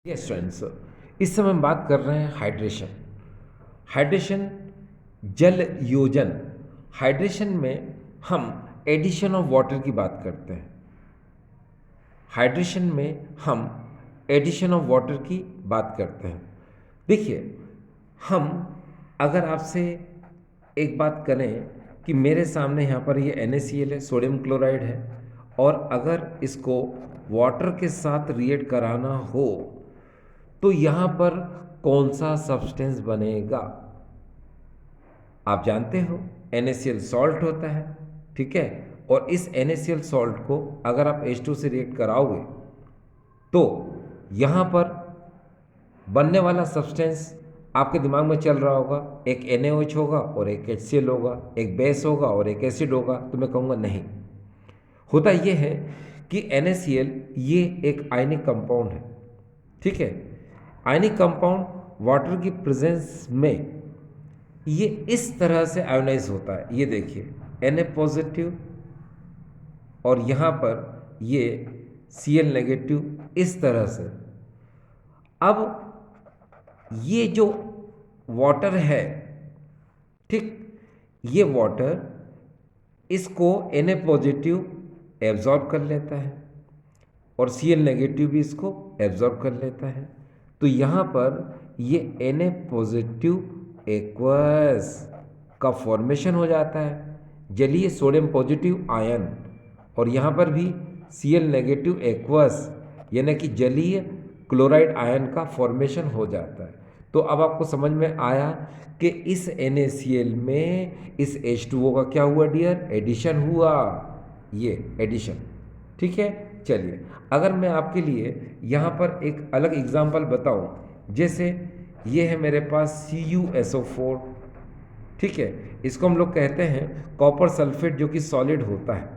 Yes students, इस समय हम बात कर रहे हैं हाइड्रेशन। हाइड्रेशन जल योजन। हाइड्रेशन में हम एडिशन ऑफ वाटर की बात करते हैं। हाइड्रेशन में हम एडिशन ऑफ वाटर की बात करते हैं। देखिए, हम अगर आपसे एक बात करें कि मेरे सामने यहाँ पर ये NaCl है, सोडियम क्लोराइड है, और अगर इसको वाटर के साथ रिएक्ट कराना हो तो यहाँ पर कौन सा सब्सटेंस बनेगा? आप जानते हो NaCl सॉल्ट होता है, ठीक है। और इस NaCl सॉल्ट को अगर आप H2 से रिएक्ट कराओगे तो यहाँ पर बनने वाला सब्सटेंस आपके दिमाग में चल रहा होगा, एक NaOH होगा और एक HCl होगा, एक बेस होगा और एक एसिड होगा। तो मैं कहूँगा नहीं, होता ये है कि NaCl ये एक आयनिक कंपाउंड है, ठीक है। आयनिक कंपाउंड वाटर की प्रेजेंस में ये इस तरह से आयोनाइज होता है। ये देखिए Na पॉजिटिव और यहाँ पर ये Cl नेगेटिव, इस तरह से। अब ये जो वाटर है, ठीक, ये वाटर इसको Na पॉजिटिव एब्जॉर्ब कर लेता है और Cl नेगेटिव भी इसको एब्जॉर्ब कर लेता है। तो यहाँ पर ये Na पॉजिटिव एक्वस का फॉर्मेशन हो जाता है, जलीय सोडियम पॉजिटिव आयन, और यहाँ पर भी Cl नेगेटिव एक्वस यानी कि जलीय क्लोराइड आयन का फॉर्मेशन हो जाता है। तो अब आपको समझ में आया कि इस NaCl में इस H2O का क्या हुआ डियर? एडिशन हुआ, ये एडिशन, ठीक है। चलिए, अगर मैं आपके लिए यहाँ पर एक अलग एग्जांपल बताऊँ, जैसे ये है मेरे पास CuSO4, ठीक है। इसको हम लोग कहते हैं कॉपर सल्फेट, जो कि सॉलिड होता है।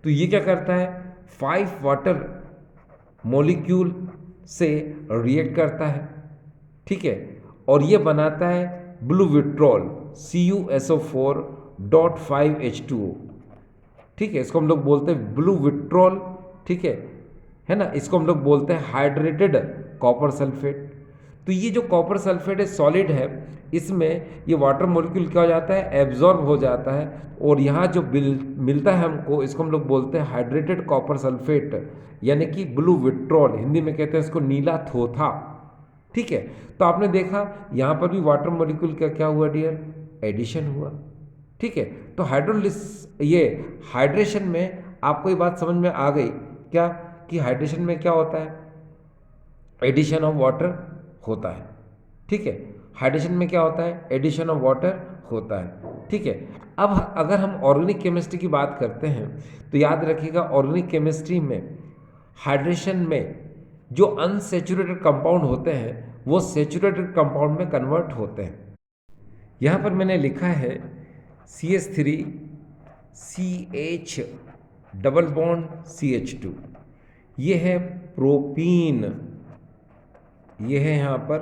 तो ये क्या करता है? 5 वाटर मॉलिक्यूल से रिएक्ट करता है, ठीक है, और ये बनाता है ब्लू विट्रॉल CuSO4.5H2O, ठीक है। इसको हम लोग बोलते हैं ब्लू विट्रॉल, ठीक है ना। इसको हम लोग बोलते हैं हाइड्रेटेड कॉपर सल्फेट। तो ये जो कॉपर सल्फेट है सॉलिड है, इसमें ये वाटर मॉलिक्यूल क्या हो जाता है? एब्जॉर्ब हो जाता है, और यहाँ जो मिलता है हमको, इसको हम लोग बोलते हैं हाइड्रेटेड कॉपर सल्फेट, यानी कि ब्लू विट्रॉल। हिंदी में कहते हैं इसको नीला थोथा, ठीक है। तो आपने देखा यहाँ पर भी वाटर मॉलिक्यूल का क्या हुआ डियर? एडिशन हुआ, ठीक है। तो ये हाइड्रेशन में आपको ये बात समझ में आ गई क्या कि हाइड्रेशन में क्या होता है? एडिशन ऑफ वाटर होता है, ठीक है। हाइड्रेशन में क्या होता है? एडिशन ऑफ वाटर होता है, ठीक है। अब अगर हम ऑर्गेनिक केमिस्ट्री की बात करते हैं तो याद रखिएगा, ऑर्गेनिक केमिस्ट्री में हाइड्रेशन में जो अनसेचुरेटेड कंपाउंड होते हैं वो सेचुरेटेड कंपाउंड में कन्वर्ट होते हैं। यहाँ पर मैंने लिखा है CH3 CH double bond CH2, ये है प्रोपीन, ये है यहाँ पर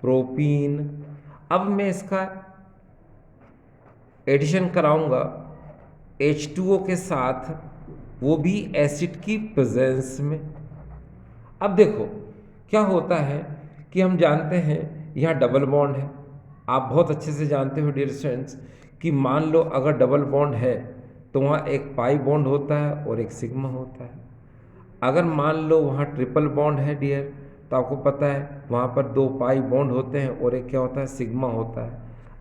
प्रोपीन। अब मैं इसका एडिशन कराऊंगा H2O के साथ, वो भी एसिड की प्रेजेंस में। अब देखो क्या होता है कि हम जानते हैं यहाँ डबल बॉन्ड है। आप बहुत अच्छे से जानते हो डियर स्टूडेंट्स कि मान लो अगर डबल बॉन्ड है तो वहाँ एक पाई बॉन्ड होता है और एक सिग्मा होता है। अगर मान लो वहाँ ट्रिपल बॉन्ड है डियर, तो आपको पता है वहाँ पर 2 पाई बॉन्ड होते हैं और एक क्या होता है? सिग्मा होता है।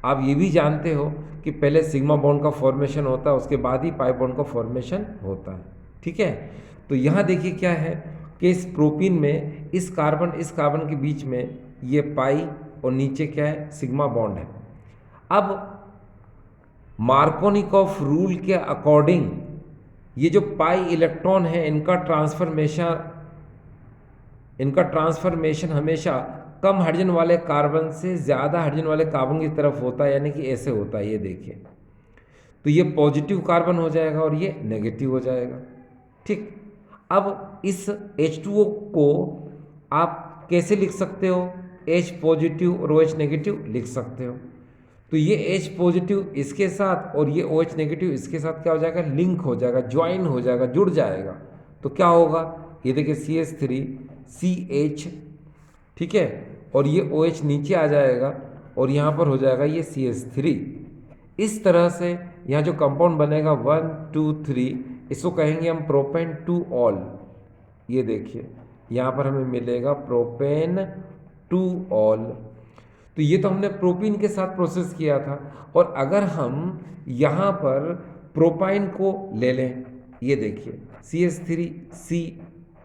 आप ये भी जानते हो कि पहले सिग्मा बॉन्ड का फॉर्मेशन होता है, उसके बाद ही पाई बॉन्ड का फॉर्मेशन होता है, ठीक है। तो यहाँ देखिए क्या है कि इस प्रोपीन में इस कार्बन के बीच में ये पाई और नीचे क्या है? सिग्मा बॉन्ड है। अब मार्कोनिकॉफ रूल के अकॉर्डिंग ये जो पाई इलेक्ट्रॉन है इनका ट्रांसफॉर्मेशन हमेशा कम हाइड्रोजन वाले कार्बन से ज़्यादा हाइड्रोजन वाले कार्बन की तरफ होता है, यानी कि ऐसे होता है। ये देखिए, तो ये पॉजिटिव कार्बन हो जाएगा और ये नेगेटिव हो जाएगा, ठीक। अब इस H2O को आप कैसे लिख सकते हो? H पॉजिटिव और OH नेगेटिव लिख सकते हो। तो ये H पॉजिटिव इसके साथ और ये OH नेगेटिव इसके साथ क्या हो जाएगा? लिंक हो जाएगा, ज्वाइन हो जाएगा, जुड़ जाएगा। तो क्या होगा? ये देखिए CH3 CH ठीक है, और ये OH नीचे आ जाएगा और यहाँ पर हो जाएगा ये CH3। इस तरह से यहाँ जो कंपाउंड बनेगा 1 2 3, इसको कहेंगे हम प्रोपेन टू ऑल। ये देखिए यहाँ पर हमें मिलेगा प्रोपेन टू ऑल। तो ये तो हमने प्रोपीन के साथ प्रोसेस किया था। और अगर हम यहाँ पर प्रोपाइन को ले लें, ये देखिए CH3 C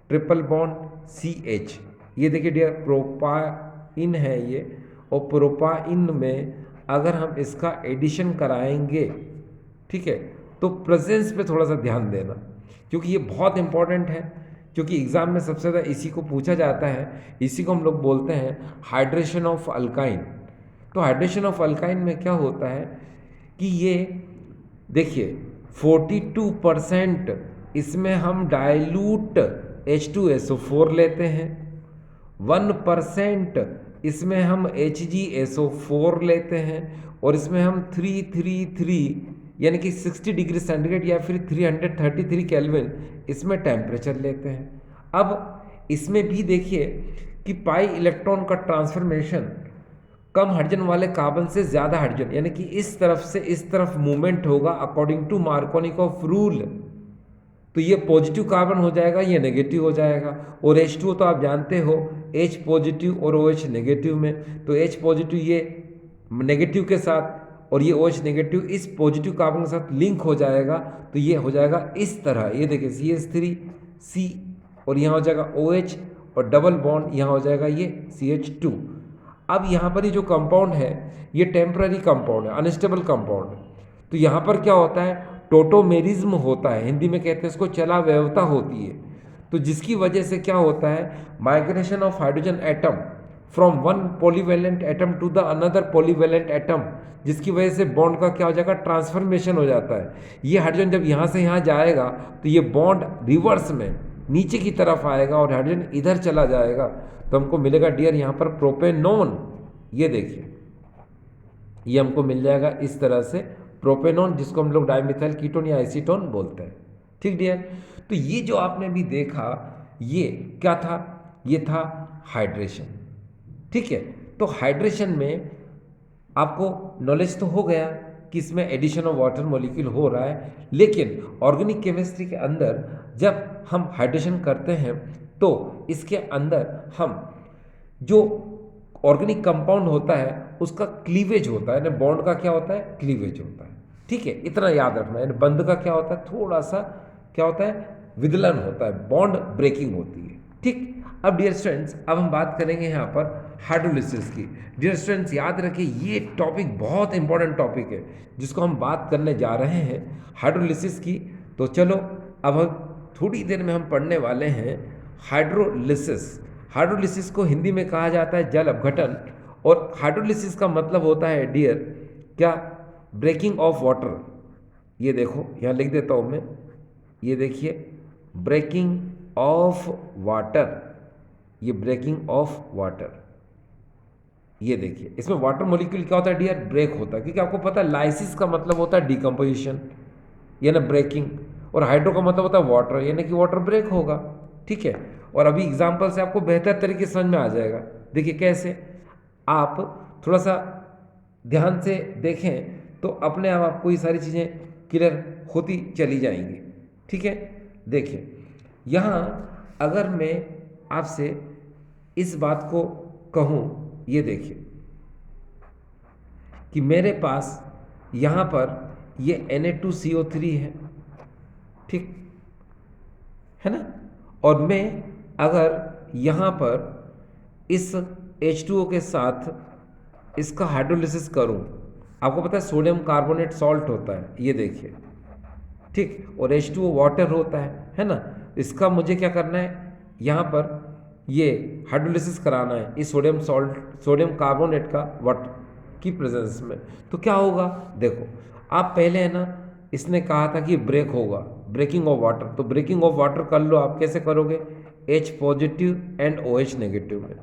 triple bond CH, ये देखिए डियर प्रोपाइन है ये। और प्रोपाइन में अगर हम इसका एडिशन कराएंगे, ठीक है, तो प्रेजेंस पे थोड़ा सा ध्यान देना, क्योंकि ये बहुत इंपॉर्टेंट है। क्योंकि एग्ज़ाम में सबसे ज़्यादा इसी को पूछा जाता है। इसी को हम लोग बोलते हैं हाइड्रेशन ऑफ अल्काइन। तो हाइड्रेशन ऑफ अल्काइन में क्या होता है कि ये देखिए 42% इसमें हम डाइल्यूट H2SO4 लेते हैं, 1% इसमें हम HgSO4 लेते हैं, और इसमें हम 333 यानी कि 60 डिग्री सेंटीग्रेड या फिर 333 केल्विन इसमें टेम्परेचर लेते हैं। अब इसमें भी देखिए कि पाई इलेक्ट्रॉन का ट्रांसफॉर्मेशन कम हाइड्रोजन वाले कार्बन से ज़्यादा हाइड्रोजन, यानी कि इस तरफ से इस तरफ मूवमेंट होगा अकॉर्डिंग टू मार्कोनिकॉफ रूल। तो ये पॉजिटिव कार्बन हो जाएगा, ये नेगेटिव हो जाएगा। और H2O तो आप जानते हो H पॉजिटिव और OH नेगेटिव में, तो H पॉजिटिव ये नेगेटिव के साथ और ये OH नेगेटिव इस पॉजिटिव कार्बन के साथ लिंक हो जाएगा। तो ये हो जाएगा इस तरह, ये देखिए CH3 C और यहाँ हो जाएगा OH और डबल बॉन्ड यहाँ हो जाएगा ये CH2। अब यहाँ पर ये जो कंपाउंड है ये टेम्पररी कंपाउंड है, अनस्टेबल कंपाउंड है। तो यहाँ पर क्या होता है, टोटोमेरिज्म होता है, हिंदी में कहते हैं इसको चला व्यवता होती है। तो जिसकी वजह से क्या होता है, migration of hydrogen atom from one polyvalent atom to the another polyvalent atom, जिसकी वजह से बॉन्ड का क्या हो जाएगा, ट्रांसफॉर्मेशन हो जाता है। ये हाइड्रोजन जब यहाँ से यहाँ जाएगा तो ये बॉन्ड रिवर्स में नीचे की तरफ आएगा और हाइड्रोजन इधर चला जाएगा, तो हमको मिलेगा डियर यहाँ पर प्रोपेनॉन। ये देखिए ये हमको मिल जाएगा इस तरह से प्रोपेनॉन, जिसको हम लोग डाइमिथाइल कीटोन या एसीटोन बोलते हैं। ठीक डियर, तो ये जो आपने भी देखा ये क्या था, ये था हाइड्रेशन। ठीक है, तो हाइड्रेशन में आपको नॉलेज तो हो गया कि इसमें एडिशन ऑफ वाटर मॉलिक्यूल हो रहा है, लेकिन ऑर्गेनिक केमिस्ट्री के अंदर जब हम हाइड्रेशन करते हैं तो इसके अंदर हम जो ऑर्गेनिक कंपाउंड होता है उसका क्लीवेज होता है, यानी बॉन्ड का क्या होता है, क्लीवेज होता है। ठीक है, इतना याद रखना। यानी बंद का क्या होता है, थोड़ा सा क्या होता है, विदलन होता है, बॉन्ड ब्रेकिंग होती है। ठीक, अब डियर स्टूडेंट्स अब हम बात करेंगे यहाँ पर हाइड्रोलिसिस की। डियर स्टूडेंट्स याद रखिए ये टॉपिक बहुत इंपॉर्टेंट टॉपिक है जिसको हम बात करने जा रहे हैं, हाइड्रोलिसिस की। तो चलो अब हम थोड़ी देर में हम पढ़ने वाले हैं हाइड्रोलिसिस। हाइड्रोलिसिस को हिंदी में कहा जाता है जल अपघटन, और हाइड्रोलिसिस का मतलब होता है डियर क्या, ब्रेकिंग ऑफ वाटर। ये देखो यहाँ लिख देता हूँ मैं, ये देखिए ब्रेकिंग ऑफ वाटर, ये ब्रेकिंग ऑफ वाटर। ये देखिए इसमें वाटर मॉलिक्यूल क्या होता है डियर, ब्रेक होता है, क्योंकि आपको पता है लाइसिस का मतलब होता है डिकम्पोजिशन यानी ब्रेकिंग, और हाइड्रो का मतलब होता है वाटर, यानी कि वाटर ब्रेक होगा। ठीक है, और अभी एग्जाम्पल से आपको बेहतर तरीके से समझ में आ जाएगा। देखिए कैसे, आप थोड़ा सा ध्यान से देखें तो अपने आप आपको ये सारी चीज़ें क्लियर होती चली जाएंगी। ठीक है, देखिए यहाँ अगर मैं आपसे इस बात को कहूँ, ये देखिए कि मेरे पास यहाँ पर ये Na2CO3 है, ठीक है ना, और मैं अगर यहाँ पर इस H2O के साथ इसका हाइड्रोलिसिस करूँ, आपको पता है सोडियम कार्बोनेट सॉल्ट होता है, ये देखिए ठीक, और H2O वाटर होता है ना। इसका मुझे क्या करना है, यहाँ पर ये हाइड्रोलिसिस कराना है इस सोडियम कार्बोनेट का वाटर की प्रेजेंस में। तो क्या होगा, देखो आप पहले है ना, इसने कहा था कि ब्रेक होगा, ब्रेकिंग ऑफ वाटर, तो ब्रेकिंग ऑफ वाटर कर लो। आप कैसे करोगे, H positive and OH negative में।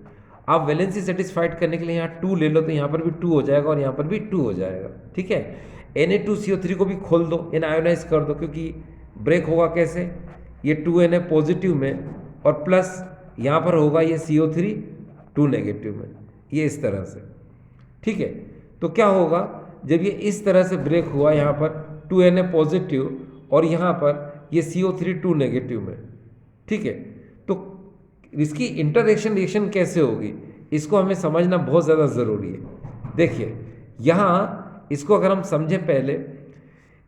आप वैलेंसी सेटिस्फाइड करने के लिए यहाँ 2 ले लो, तो यहाँ पर भी 2 हो जाएगा और यहाँ पर भी 2 हो जाएगा। ठीक है, Na2CO3 को भी खोल दो, यानी आयोनाइज कर दो, क्योंकि ब्रेक होगा कैसे, ये 2Na पॉजिटिव में और प्लस यहाँ पर होगा ये CO3 2 नेगेटिव में, ये इस तरह से, ठीक है। तो क्या होगा जब ये इस तरह से ब्रेक हुआ, यहाँ पर 2Na पॉजिटिव और यहाँ पर ये CO3 2 नेगेटिव में, ठीक है। तो इसकी इंटरएक्शन रिएक्शन कैसे होगी, इसको हमें समझना बहुत ज़्यादा ज़रूरी है। देखिए यहाँ इसको अगर हम समझें पहले,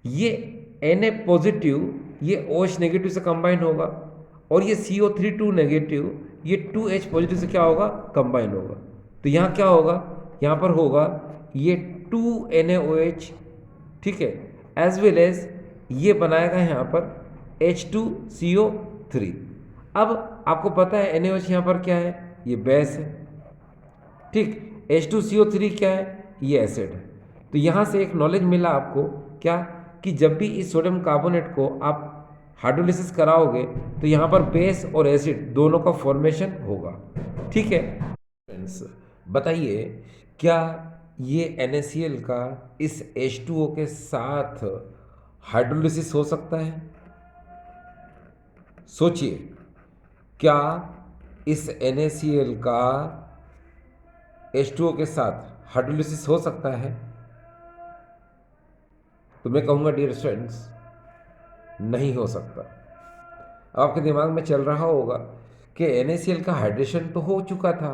ये Na पॉजिटिव ये OH नेगेटिव से कंबाइन होगा और ये CO3 2 नेगेटिव ये 2H पॉजिटिव से क्या होगा, कंबाइन होगा। तो यहाँ क्या होगा, यहाँ पर होगा ये 2NaOH, ठीक है, एज वेल एज ये बनाएगा यहाँ पर H2CO3। अब आपको पता है NaOH यहाँ पर क्या है, ये बेस है, ठीक। H2CO3 क्या है, ये एसिड है। तो यहाँ से एक नॉलेज मिला आपको क्या, कि जब भी इस सोडियम कार्बोनेट को आप हाइड्रोलिसिस कराओगे तो यहाँ पर बेस और एसिड दोनों का फॉर्मेशन होगा, ठीक है। फ्रेंड्स बताइए, क्या ये NaCl का इस H2O के साथ हाइड्रोलिसिस हो सकता है? सोचिए, क्या इस NaCl का H2O के साथ हाइड्रोलिसिस हो सकता है? तो मैं कहूँगा डियर स्टूडेंट्स, नहीं हो सकता। आपके दिमाग में चल रहा होगा कि NaCl का हाइड्रेशन तो हो चुका था,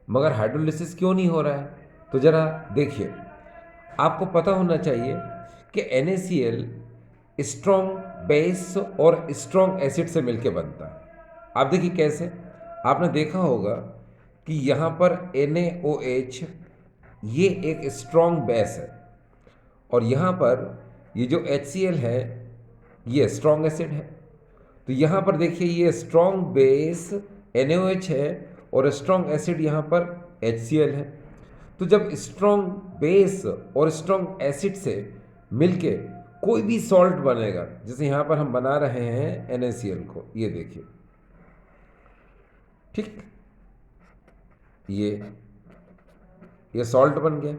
मगर हाइड्रोलिसिस क्यों नहीं हो रहा है? तो ज़रा देखिए, आपको पता होना चाहिए कि NaCl स्ट्रॉन्ग बेस और स्ट्रॉन्ग एसिड से मिलकर बनता है। आप देखिए कैसे, आपने देखा होगा कि यहाँ पर NaOH ये एक स्ट्रॉन्ग बेस है और यहाँ पर ये जो HCl है ये स्ट्रॉन्ग एसिड है। तो यहाँ पर देखिए, ये स्ट्रॉन्ग बेस NaOH है और स्ट्रॉन्ग एसिड यहाँ पर HCl है। तो जब स्ट्रॉन्ग बेस और स्ट्रॉन्ग एसिड से मिलके कोई भी सॉल्ट बनेगा, जैसे यहाँ पर हम बना रहे हैं NaCl को, ये देखिए, ठीक, ये सॉल्ट बन गया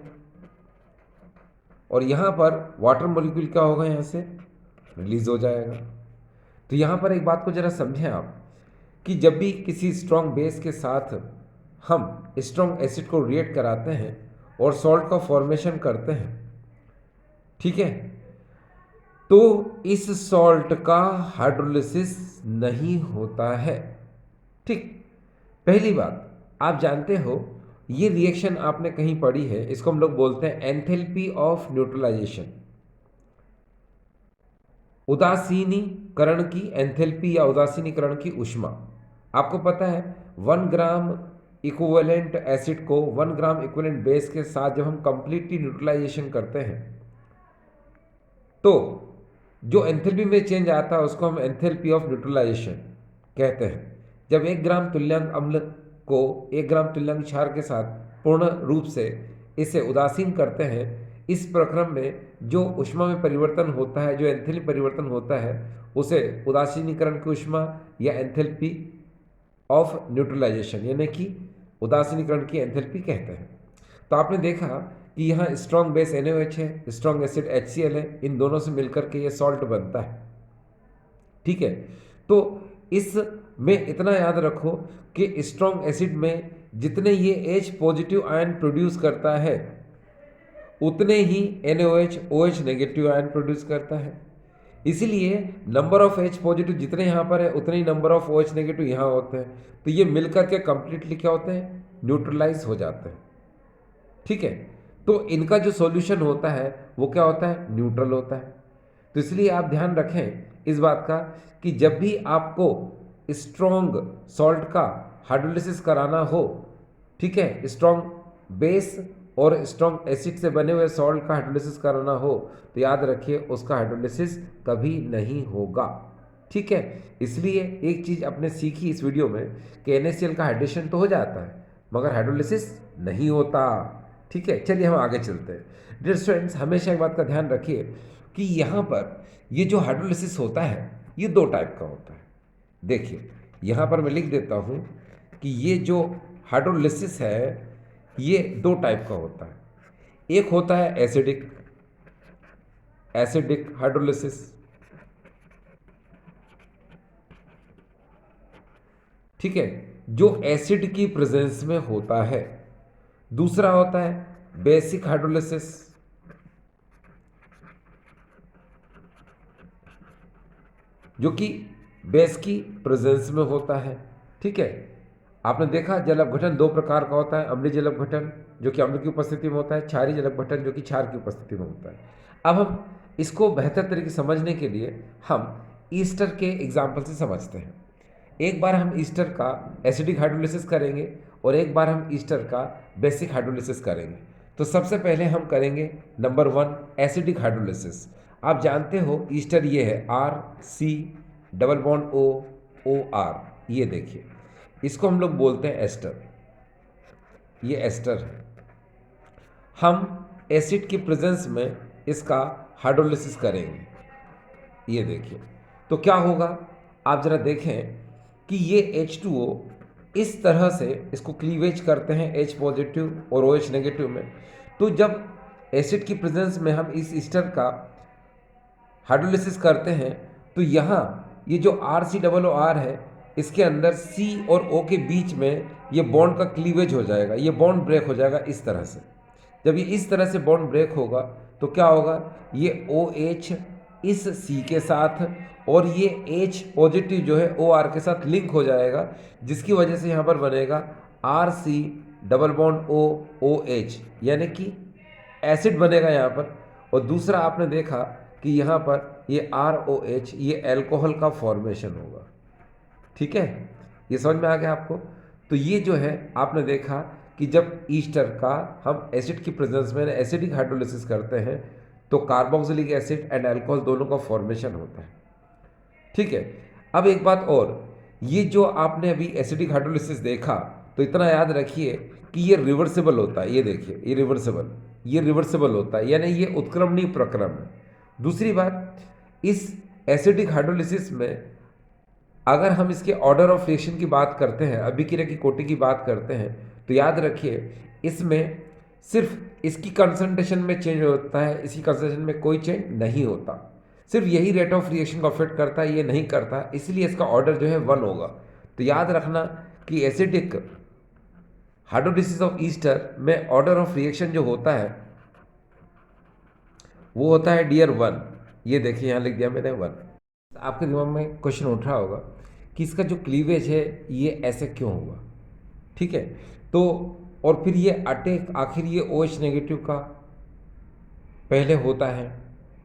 और यहाँ पर वाटर मॉलिक्यूल क्या होगा, यहाँ से रिलीज हो जाएगा। तो यहाँ पर एक बात को ज़रा समझें आप, कि जब भी किसी स्ट्रॉन्ग बेस के साथ हम स्ट्रॉन्ग एसिड को रिएक्ट कराते हैं और सॉल्ट का फॉर्मेशन करते हैं, ठीक है, तो इस सॉल्ट का हाइड्रोलिसिस नहीं होता है, ठीक। पहली बात, आप जानते हो ये रिएक्शन आपने कहीं पढ़ी है, इसको हम लोग बोलते हैं एंथैल्पी ऑफ न्यूट्रलाइजेशन, उदासीनीकरण की एंथैल्पी या उदासीनीकरण की ऊष्मा। आपको पता है 1 ग्राम इक्विवेलेंट एसिड को 1 ग्राम इक्विवेलेंट बेस के साथ जब हम कंप्लीटली न्यूट्रलाइजेशन करते हैं तो जो एंथैल्पी में चेंज आता है उसको हम एंथैल्पी ऑफ न्यूट्रलाइजेशन कहते हैं। जब 1 ग्राम तुल्यांक अम्ल को 1 ग्राम तुल्यांक क्षार के साथ पूर्ण रूप से इसे उदासीन करते हैं, इस प्रक्रम में जो ऊष्मा में परिवर्तन होता है, जो एंथैल्पी परिवर्तन होता है, उसे उदासीनीकरण की ऊष्मा या एंथैल्पी ऑफ न्यूट्रलाइजेशन यानी कि उदासीनीकरण की एंथैल्पी कहते हैं। तो आपने देखा कि यहाँ स्ट्रॉन्ग बेस NaOH है, स्ट्रॉन्ग एसिड HCl है, इन दोनों से मिलकर के ये सॉल्ट बनता है, ठीक है। तो इस में इतना याद रखो कि स्ट्रॉन्ग एसिड में जितने ये H पॉजिटिव आयन प्रोड्यूस करता है उतने ही NaOH OH negative ion produce करता है। इसीलिए नंबर ऑफ H पॉजिटिव जितने यहाँ पर है उतने ही नंबर ऑफ OH नेगेटिव यहाँ होते हैं। तो ये मिलकर के कंप्लीटली क्या होते हैं, न्यूट्रलाइज हो जाते हैं, ठीक है। तो इनका जो सॉल्यूशन होता है वो क्या होता है, न्यूट्रल होता है। तो इसलिए आप ध्यान रखें इस बात का कि जब भी आपको स्ट्रॉन्ग सॉल्ट का हाइड्रोलिसिस कराना हो, ठीक है, स्ट्रॉन्ग बेस और स्ट्रॉन्ग एसिड से बने हुए सॉल्ट का हाइड्रोलिसिस कराना हो तो याद रखिए उसका हाइड्रोलिसिस कभी नहीं होगा, ठीक है। इसलिए एक चीज़ आपने सीखी इस वीडियो में कि NaCl का हाइड्रेशन तो हो जाता है मगर हाइड्रोलिसिस नहीं होता, ठीक है। चलिए हम आगे चलते हैं। डियर स्टूडेंट्स, हमेशा एक बात का ध्यान रखिए कि यहाँ पर ये जो हाइड्रोलिसिस होता है ये 2 टाइप का होता है। देखिए यहाँ पर मैं लिख देता हूँ कि ये जो हाइड्रोलिसिस है ये 2 टाइप का होता है। एक होता है एसिडिक हाइड्रोलिसिस, ठीक है, जो एसिड की प्रेजेंस में होता है। दूसरा होता है बेसिक हाइड्रोलिसिस, जो कि बेस की प्रेजेंस में होता है। ठीक है, आपने देखा जल अपघटन दो प्रकार का होता है, अम्लीय जल अपघटन जो कि अम्ल की उपस्थिति में होता है, क्षारीय जल अपघटन जो कि क्षार की उपस्थिति में होता है। अब हम इसको बेहतर तरीके से समझने के लिए हम ईस्टर के एग्जाम्पल से समझते हैं। एक बार हम ईस्टर का एसिडिक हाइड्रोलिसिस करेंगे और एक बार हम ईस्टर का बेसिक हाइड्रोलिसिस करेंगे। तो सबसे पहले हम करेंगे नंबर 1 एसिडिक हाइड्रोलिसिस। आप जानते हो ईस्टर ये है RC डबल बॉन्ड OR, ये देखिए इसको हम लोग बोलते हैं एस्टर, ये एस्टर है। हम एसिड की प्रेजेंस में इसका हाइड्रोलिसिस करेंगे, ये देखिए। तो क्या होगा आप जरा देखें कि ये H2O इस तरह से इसको क्लीवेज करते हैं H पॉजिटिव और OH नेगेटिव में। तो जब एसिड की प्रेजेंस में हम इस ईस्टर का हाइड्रोलिसिस करते हैं तो यहाँ ये जो RCOOR है इसके अंदर C और O के बीच में ये बॉन्ड का क्लीवेज हो जाएगा, ये बॉन्ड ब्रेक हो जाएगा इस तरह से। जब ये इस तरह से बॉन्ड ब्रेक होगा तो क्या होगा, ये OH इस C के साथ और ये H पॉजिटिव जो है OR के साथ लिंक हो जाएगा, जिसकी वजह से यहाँ पर बनेगा RC डबल बॉन्ड OH, यानी कि एसिड बनेगा यहाँ पर। और दूसरा आपने देखा कि यहाँ पर ये ROH, ये एल्कोहल का फॉर्मेशन होगा। ठीक है, ये समझ में आ गया आपको। तो ये जो है आपने देखा कि जब ईस्टर का हम एसिड की प्रेजेंस में एसिडिक हाइड्रोलिसिस करते हैं तो कार्बोक्सिलिक एसिड एंड अल्कोहल दोनों का फॉर्मेशन होता है। ठीक है, अब एक बात और, ये जो आपने अभी एसिडिक हाइड्रोलिसिस देखा तो इतना याद रखिए कि ये रिवर्सिबल होता है। ये देखिए ये रिवर्सिबल होता है, यानी ये उत्क्रमणीय प्रक्रम है। दूसरी बात, इस एसिडिक हाइड्रोलिसिस में अगर हम इसके ऑर्डर ऑफ रिएक्शन की बात करते हैं, अभिक्रिया की कोटि की बात करते हैं, तो याद रखिए इसमें सिर्फ इसकी कंसंट्रेशन में चेंज होता है, इसकी कंसंट्रेशन में कोई चेंज नहीं होता। सिर्फ यही रेट ऑफ रिएक्शन को अफेक्ट करता है, ये नहीं करता, इसलिए इसका ऑर्डर जो है 1 होगा। तो याद रखना कि एसिडिक हाइड्रोलिसिस ऑफ ईस्टर में ऑर्डर ऑफ रिएक्शन जो होता है वो होता है डियर 1। ये देखिए यहाँ लिख दिया मैंने 1। आपके दिमाग में क्वेश्चन उठ रहा होगा कि इसका जो क्लीवेज है ये ऐसे क्यों हुआ। ठीक है, तो और फिर ये अटैक आखिर ये OH नेगेटिव का पहले होता है।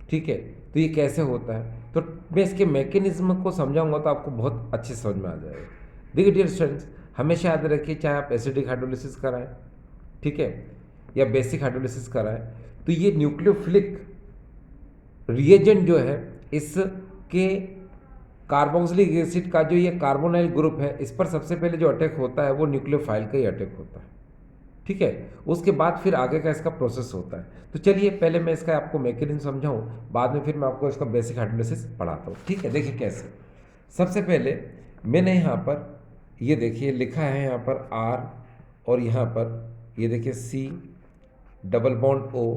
ठीक है, तो ये कैसे होता है, तो मैं इसके मैकेनिज्म को समझाऊंगा तो आपको बहुत अच्छे समझ में आ जाएगा। देखिए डियर स्टूडेंट्स, हमेशा याद रखिए चाहे आप एसिडिक हाइड्रोलिसिस कराएं, ठीक है, या बेसिक हाइड्रोलिसिस कराएं, तो ये न्यूक्लियोफिलिक रिएजेंट जो है इसके कार्बोक्सिलिक एसिड का जो ये कार्बोनाइल ग्रुप है इस पर सबसे पहले जो अटैक होता है वो न्यूक्लियोफाइल का ही अटैक होता है। ठीक है, उसके बाद फिर आगे का इसका प्रोसेस होता है। तो चलिए पहले मैं इसका आपको मैकेनिज्म समझाऊं, बाद में फिर मैं आपको इसका बेसिक हाइड्रोलिसिस पढ़ाता हूँ। ठीक है, देखिए कैसे। सबसे पहले मैंने यहाँ पर ये देखिए लिखा है यहाँ पर R और यहाँ पर ये देखिए C डबल बॉन्ड O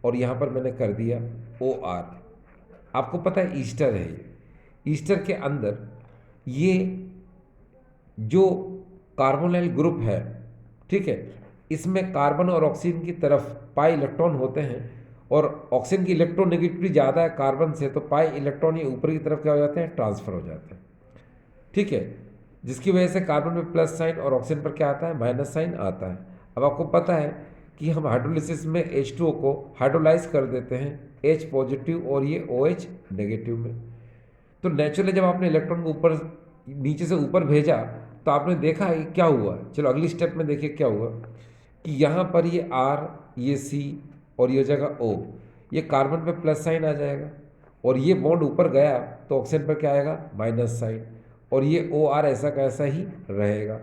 और यहाँ पर मैंने कर दिया OR। आपको पता है ईस्टर है, ये ईस्टर के अंदर ये जो कार्बोनाइल ग्रुप है, ठीक है, इसमें कार्बन और ऑक्सीजन की तरफ पाई इलेक्ट्रॉन होते हैं और ऑक्सीजन की इलेक्ट्रोनेगेटिविटी ज़्यादा है कार्बन से, तो पाई इलेक्ट्रॉन ये ऊपर की तरफ क्या हो जाते हैं, ट्रांसफर हो जाते हैं। ठीक है, जिसकी वजह से कार्बन में प्लस साइन और ऑक्सीजन पर क्या आता है, माइनस साइन आता है। अब आपको पता है कि हम हाइड्रोलिसिस में H2O को हाइड्रोलाइज कर देते हैं H पॉजिटिव और ये OH नेगेटिव में। तो नेचुरली जब आपने इलेक्ट्रॉन को ऊपर नीचे से ऊपर भेजा तो आपने देखा है क्या हुआ। चलो अगली स्टेप में देखिए क्या हुआ कि यहाँ पर ये R, ये C और ये जगह O, ये कार्बन पे प्लस साइन आ जाएगा और ये बॉन्ड ऊपर गया तो ऑक्सीजन पर क्या आएगा, माइनस साइन, और ये OR ऐसा कैसा ही रहेगा।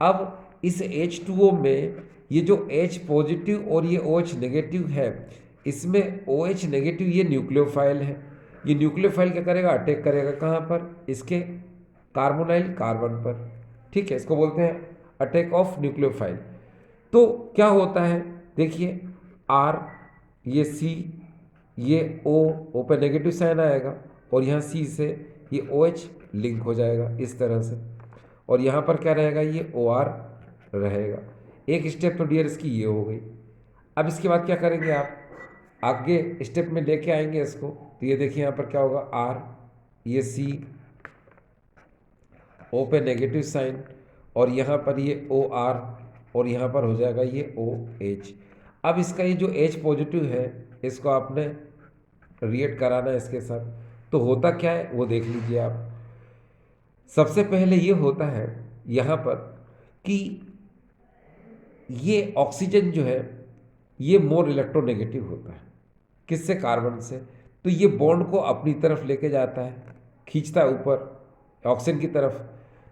अब इस H2O में ये जो H पॉजिटिव और ये OH नेगेटिव है, इसमें OH नेगेटिव ये न्यूक्लियोफाइल है। ये न्यूक्लियोफाइल क्या करेगा, अटैक करेगा कहाँ पर, इसके कार्बोनाइल कार्बन पर। ठीक है, इसको बोलते हैं अटैक ऑफ न्यूक्लियोफाइल। तो क्या होता है देखिए, R, ये C, ये O पे नेगेटिव साइन आएगा और यहाँ C से ये OH लिंक हो जाएगा इस तरह से, और यहाँ पर क्या रहेगा, ये OR रहेगा। एक स्टेप तो डियर इसकी ये हो गई। अब इसके बाद क्या करेंगे आप, आगे स्टेप में लेके आएंगे इसको, तो ये देखिए यहाँ पर क्या होगा, R, ये C, O पे नेगेटिव साइन, और यहाँ पर ये OR, और यहाँ पर हो जाएगा ये OH। अब इसका ये जो H पॉजिटिव है इसको आपने रिएक्ट कराना है इसके साथ। तो होता क्या है वो देख लीजिए आप। सबसे पहले ये होता है यहाँ पर कि ये ऑक्सीजन जो है ये मोर इलेक्ट्रोनेगेटिव होता है। किससे? कार्बन से। तो ये बॉन्ड को अपनी तरफ लेके जाता है, खींचता है ऊपर ऑक्सीजन की तरफ।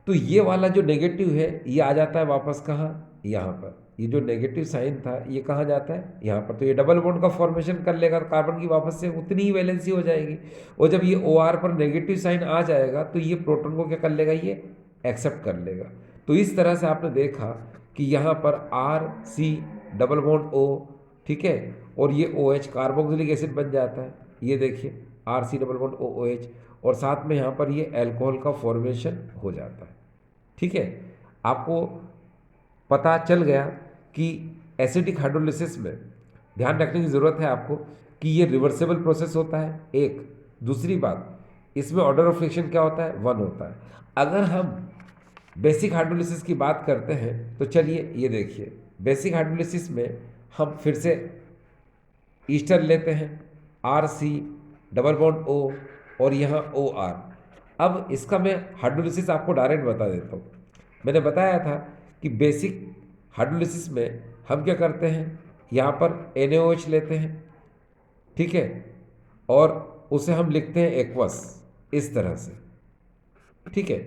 तो ये वाला जो नेगेटिव है ये आ जाता है वापस कहाँ, यहाँ पर। ये जो नेगेटिव साइन था ये कहाँ जाता है, यहाँ पर। तो ये डबल बॉन्ड का फॉर्मेशन कर लेगा, कार्बन की वापस से उतनी ही वैलेंसी हो जाएगी। और जब ये OR पर नेगेटिव साइन आ जाएगा तो ये प्रोटॉन को क्या कर लेगा, ये एक्सेप्ट कर लेगा। तो इस तरह से आपने देखा कि यहाँ पर RC डबल बॉन्ड O, ठीक है, और ये OH कार्बोक्सिलिक एसिड बन जाता है। ये देखिए RC डबल बॉन्ड OH, और साथ में यहाँ पर ये अल्कोहल का फॉर्मेशन हो जाता है। ठीक है, आपको पता चल गया कि एसिडिक हाइड्रोलिसिस में ध्यान रखने की ज़रूरत है आपको कि ये रिवर्सेबल प्रोसेस होता है, एक। दूसरी बात, इसमें ऑर्डर ऑफ रिएक्शन क्या होता है, 1 होता है। अगर हम बेसिक हाइड्रोलिसिस की बात करते हैं तो चलिए ये देखिए, बेसिक हाइड्रोलिसिस में हम फिर से ईस्टर लेते हैं, RC डबल बॉन्ड O, और यहाँ OR। अब इसका मैं हाइड्रोलिसिस आपको डायरेक्ट बता देता हूँ। मैंने बताया था कि बेसिक हाइड्रोलिसिस में हम क्या करते हैं, यहाँ पर NaOH लेते हैं, ठीक है, और उसे हम लिखते हैं एक्वस, इस तरह से। ठीक है,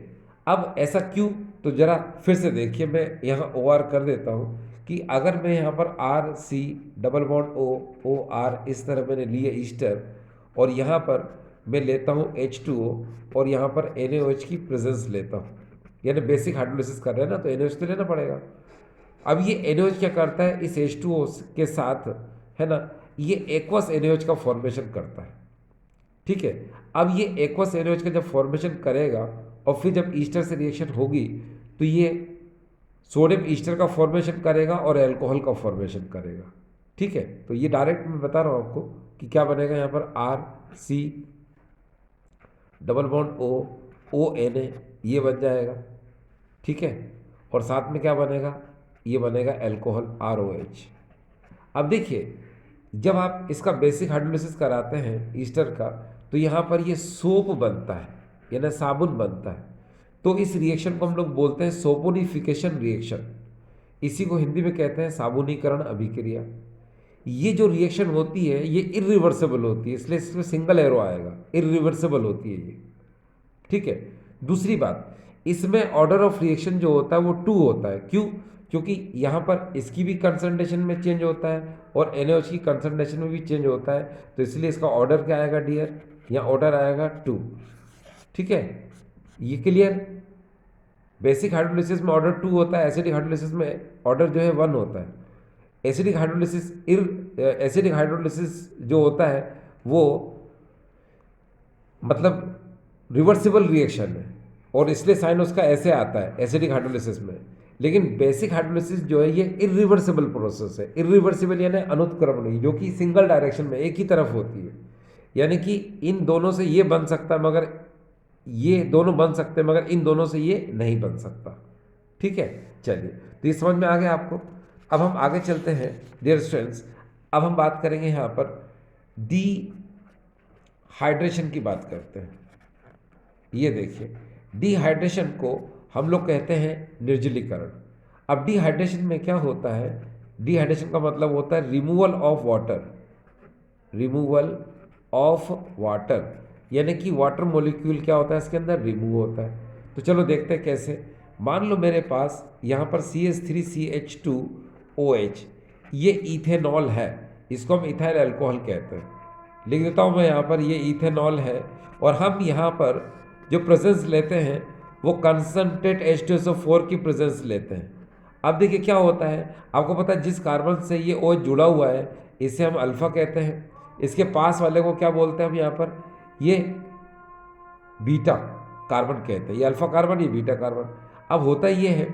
अब ऐसा क्यों, तो ज़रा फिर से देखिए, मैं यहाँ OR कर देता हूँ कि अगर मैं यहाँ पर RC double bond O, OR इस तरह मैंने लिए ईस्टर, और यहाँ पर मैं लेता हूँ H2O, और यहाँ पर NaOH की प्रेजेंस लेता हूँ, यानी बेसिक हाइड्रोलिसिस कर रहे हैं ना, तो NaOH तो लेना पड़ेगा। अब ये NaOH क्या करता है, इस H2O के साथ, है ना, ये एक्वस NaOH का फॉर्मेशन करता है। ठीक है, अब ये एक्वस NaOH का जब फॉर्मेशन करेगा और फिर जब ईस्टर से रिएक्शन होगी तो ये सोडियम ईस्टर का फॉर्मेशन करेगा और अल्कोहल का फॉर्मेशन करेगा। ठीक है, तो ये डायरेक्ट मैं बता रहा हूँ आपको कि क्या बनेगा, यहाँ पर RC double bond O, ONa ये बन जाएगा। ठीक है, और साथ में क्या बनेगा, ये बनेगा अल्कोहल ROH। अब देखिए, जब आप इसका बेसिक हाइड्रोलिसिस कराते हैं ईस्टर का, तो यहाँ पर ये सोप बनता है, यानी साबुन बनता है। तो इस रिएक्शन को हम लोग बोलते हैं सोपोनिफिकेशन रिएक्शन। इसी को हिंदी में कहते हैं साबुनीकरण अभिक्रिया। ये जो रिएक्शन होती है ये इरिवर्सिबल होती है, इसलिए इसमें सिंगल एरो आएगा, इरिवर्सिबल होती है ये। ठीक है, दूसरी बात, इसमें ऑर्डर ऑफ रिएक्शन जो होता है वो 2 होता है। क्यों? क्योंकि यहाँ पर इसकी भी कंसंट्रेशन में चेंज होता है और NaOH की कंसंट्रेशन में भी चेंज होता है, तो इसलिए इसका ऑर्डर क्या आएगा डियर, यहाँ ऑर्डर आएगा 2। ठीक है, ये क्लियर। बेसिक हाइड्रोलिसिस में ऑर्डर 2 होता है, एसिडिक हाइड्रोलिसिस में ऑर्डर जो है 1 होता है। एसिडिक हाइड्रोलिसिस जो होता है वो मतलब रिवर्सिबल रिएक्शन है, और इसलिए साइन उसका ऐसे आता है एसिडिक हाइड्रोलिसिस में। लेकिन बेसिक हाइड्रोलिसिस जो है ये इरिवर्सिबल प्रोसेस है। इरिवर्सिबल यानी अनुत्क्रमणीय, जो कि सिंगल डायरेक्शन में एक ही तरफ होती है, यानी कि इन दोनों से ये बन सकता है मगर ये दोनों बन सकते हैं, मगर इन दोनों से ये नहीं बन सकता। ठीक है, चलिए, तो ये समझ में आ गया आपको। अब हम आगे चलते हैं डियर स्टूडेंट्स। अब हम बात करेंगे यहाँ पर डिहाइड्रेशन की बात करते हैं। ये देखिए, डिहाइड्रेशन को हम लोग कहते हैं निर्जलीकरण। अब डिहाइड्रेशन में क्या होता है, डिहाइड्रेशन का मतलब होता है removal of water, removal of water, यानी कि वाटर मॉलिक्यूल क्या होता है इसके अंदर, रिमूव होता है। तो चलो देखते हैं कैसे। मान लो मेरे पास यहाँ पर CH3CH2OH ये इथेनॉल है, इसको हम इथाइल अल्कोहल कहते हैं। लिख देता हूँ मैं यहाँ पर, ये इथेनॉल है, और हम यहाँ पर जो प्रेजेंस लेते हैं वो कंसनट्रेट H2SO4 की प्रेजेंस लेते हैं। अब देखिए क्या होता है, आपको पता है जिस कार्बन से ये OH जुड़ा हुआ है इसे हम अल्फा कहते हैं, इसके पास वाले को क्या बोलते हैं हम यहाँ पर, ये बीटा कार्बन कहते हैं। ये अल्फा कार्बन, ये बीटा कार्बन। अब होता ये है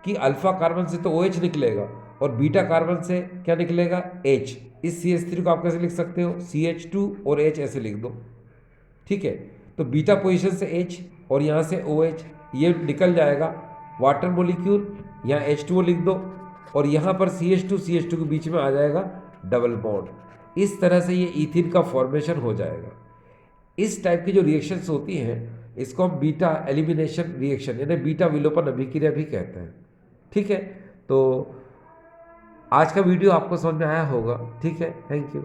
कि अल्फा कार्बन से तो OH निकलेगा और बीटा कार्बन से क्या निकलेगा, H। इस CH3 को आप कैसे लिख सकते हो, CH2 और H ऐसे लिख दो, ठीक है। तो बीटा पोजीशन से H और यहाँ से OH, ये निकल जाएगा वाटर मॉलिक्यूल, यहाँ H2O लिख दो और यहाँ पर CH2 के बीच में आ जाएगा डबल बॉन्ड। इस तरह से ये ईथीन का फॉर्मेशन हो जाएगा। इस टाइप की जो रिएक्शंस होती हैं इसको हम बीटा एलिमिनेशन रिएक्शन यानी बीटा विलोपन अभिक्रिया भी कहते हैं, ठीक है। तो आज का वीडियो आपको समझ में आया होगा, ठीक है। Thank you.